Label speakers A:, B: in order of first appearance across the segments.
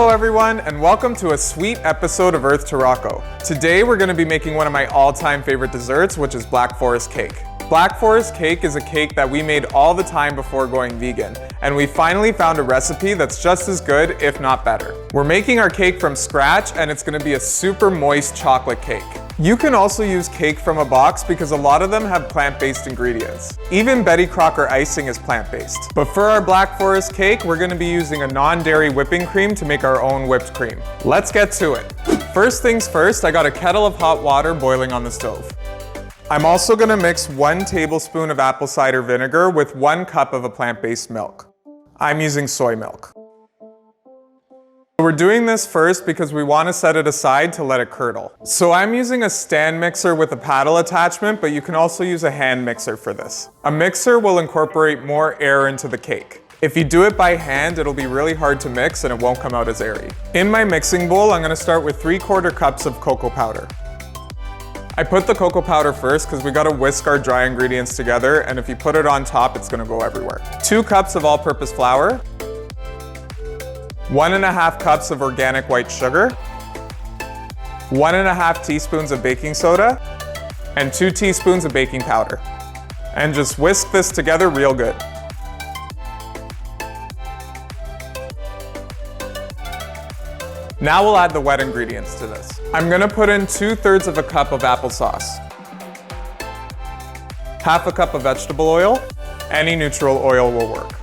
A: Hello everyone, and welcome to a sweet episode of Earth to Rocco. Today we're going to be making one of my all-time favorite desserts, which is Black Forest cake. Black Forest cake is a cake that we made all the time before going vegan, and we finally found a recipe that's just as good, if not better. We're making our cake from scratch, and it's going to be a super moist chocolate cake. You can also use cake from a box because a lot of them have plant-based ingredients. Even Betty Crocker icing is plant-based. But for our Black Forest cake, we're going to be using a non-dairy whipping cream to make our own whipped cream. Let's get to it. First things first, I got a kettle of hot water boiling on the stove. I'm also going to mix 1 tablespoon of apple cider vinegar with 1 cup of a plant-based milk. I'm using soy milk. We're doing this first because we want to set it aside to let it curdle. So I'm using a stand mixer with a paddle attachment, but you can also use a hand mixer for this. A mixer will incorporate more air into the cake. If you do it by hand, it'll be really hard to mix and it won't come out as airy. In my mixing bowl, I'm going to start with 3/4 cups of cocoa powder. I put the cocoa powder first because we got to whisk our dry ingredients together, and if you put it on top, it's going to go everywhere. 2 cups of all-purpose flour. 1.5 cups of organic white sugar, 1.5 teaspoons of baking soda, and 2 teaspoons of baking powder. And just whisk this together real good. Now we'll add the wet ingredients to this. I'm gonna put in 2/3 of a cup of applesauce, 1/2 cup of vegetable oil, any neutral oil will work,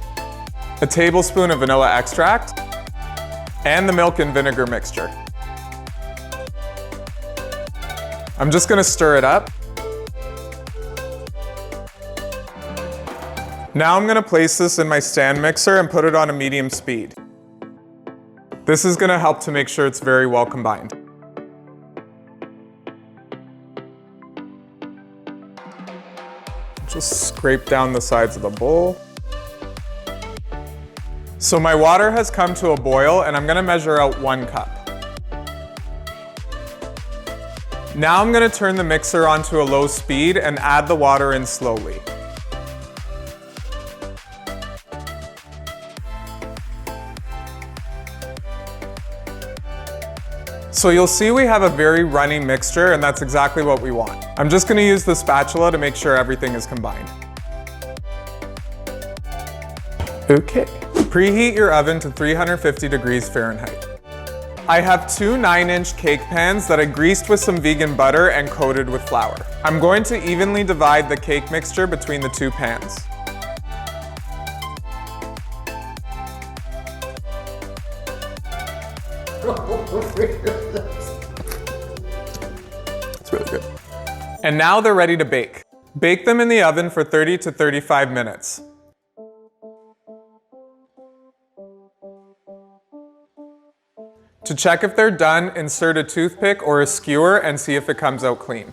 A: a tablespoon of vanilla extract, and the milk and vinegar mixture. I'm just gonna stir it up. Now I'm gonna place this in my stand mixer and put it on a medium speed. This is gonna help to make sure it's very well combined. Just scrape down the sides of the bowl. So my water has come to a boil and I'm gonna measure out 1 cup. Now I'm gonna turn the mixer onto a low speed and add the water in slowly. So you'll see we have a very runny mixture, and that's exactly what we want. I'm just gonna use the spatula to make sure everything is combined. Okay. Preheat your oven to 350 degrees Fahrenheit. I have 2 9-inch cake pans that I greased with some vegan butter and coated with flour. I'm going to evenly divide the cake mixture between the 2 pans. It's really good. And now they're ready to bake. Bake them in the oven for 30 to 35 minutes. To check if they're done, insert a toothpick or a skewer and see if it comes out clean.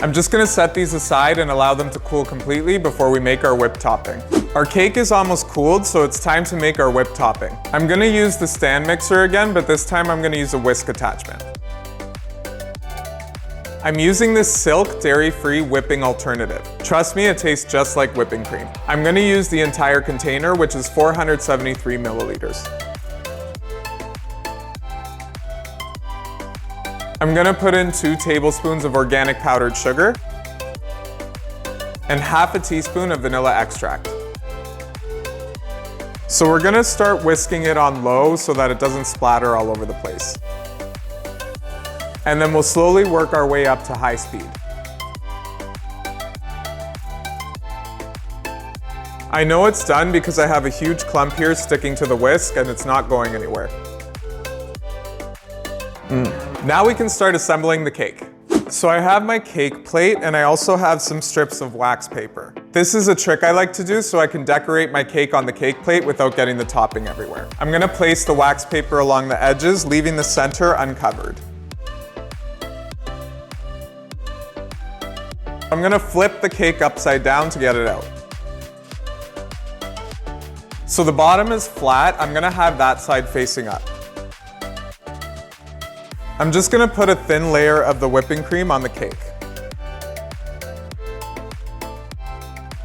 A: I'm just gonna set these aside and allow them to cool completely before we make our whipped topping. Our cake is almost cooled, so it's time to make our whipped topping. I'm gonna use the stand mixer again, but this time I'm gonna use a whisk attachment. I'm using this Silk dairy-free whipping alternative. Trust me, it tastes just like whipping cream. I'm gonna use the entire container, which is 473 milliliters. I'm gonna put in 2 tablespoons of organic powdered sugar and 1/2 teaspoon of vanilla extract. So we're gonna start whisking it on low so that it doesn't splatter all over the place. And then we'll slowly work our way up to high speed. I know it's done because I have a huge clump here sticking to the whisk and it's not going anywhere. Now we can start assembling the cake. So I have my cake plate and I also have some strips of wax paper. This is a trick I like to do so I can decorate my cake on the cake plate without getting the topping everywhere. I'm gonna place the wax paper along the edges, leaving the center uncovered. I'm gonna flip the cake upside down to get it out. So the bottom is flat, I'm gonna have that side facing up. I'm just gonna put a thin layer of the whipping cream on the cake.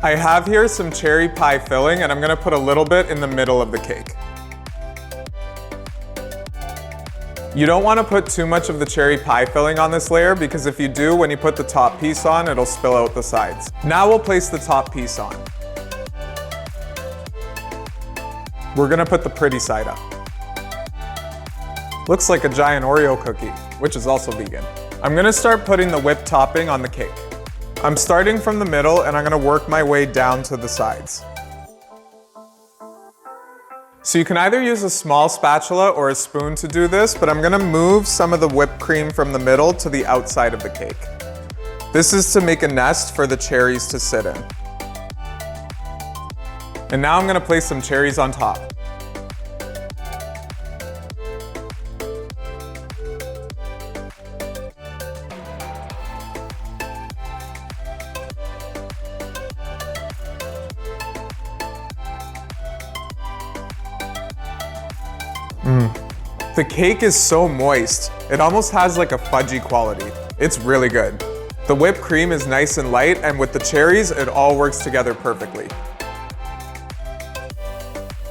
A: I have here some cherry pie filling, and I'm gonna put a little bit in the middle of the cake. You don't want to put too much of the cherry pie filling on this layer because if you do, when you put the top piece on, it'll spill out the sides. Now we'll place the top piece on. We're gonna put the pretty side up. Looks like a giant Oreo cookie, which is also vegan. I'm gonna start putting the whipped topping on the cake. I'm starting from the middle and I'm gonna work my way down to the sides. So you can either use a small spatula or a spoon to do this, but I'm gonna move some of the whipped cream from the middle to the outside of the cake. This is to make a nest for the cherries to sit in. And now I'm gonna place some cherries on top. The cake is so moist. It almost has like a fudgy quality. It's really good. The whipped cream is nice and light, and with the cherries, it all works together perfectly.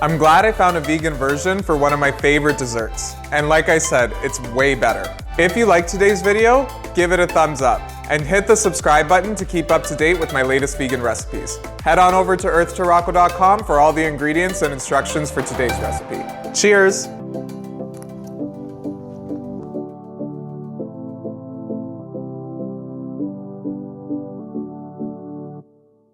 A: I'm glad I found a vegan version for one of my favorite desserts. And like I said, it's way better. If you liked today's video, give it a thumbs up and hit the subscribe button to keep up to date with my latest vegan recipes. Head on over to earthtoroco.com for all the ingredients and instructions for today's recipe. Cheers!